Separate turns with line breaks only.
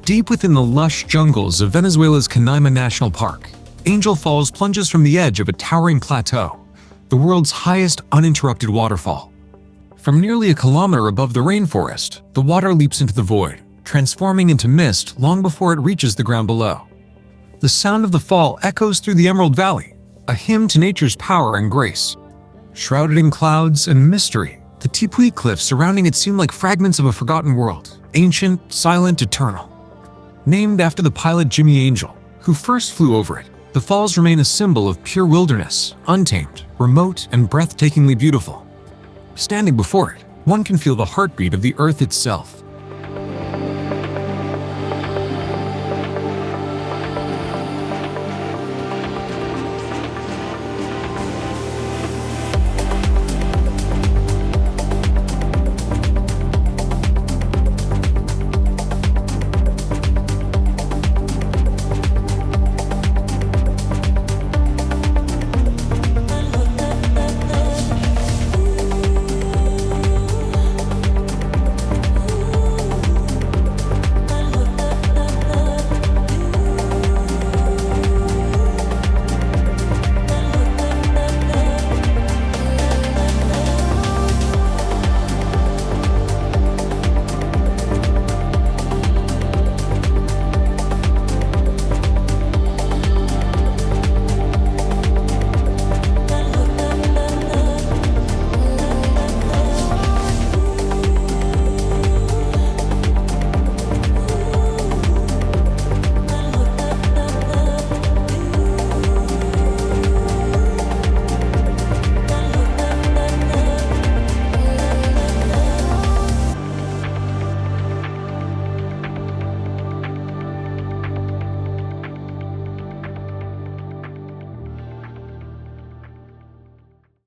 Deep within the lush jungles of Venezuela's Canaima National Park, Angel Falls plunges from the edge of a towering plateau, the world's highest uninterrupted waterfall. From nearly a kilometer above the rainforest, the water leaps into the void, transforming into mist long before it reaches the ground below. The sound of the fall echoes through the Emerald Valley, a hymn to nature's power and grace. Shrouded in clouds and mystery, the Tepuy cliffs surrounding it seem like fragments of a forgotten world, ancient, silent, eternal. Named after the pilot Jimmy Angel, who first flew over it, the falls remain a symbol of pure wilderness, untamed, remote, and breathtakingly beautiful. Standing before it, one can feel the heartbeat of the earth itself.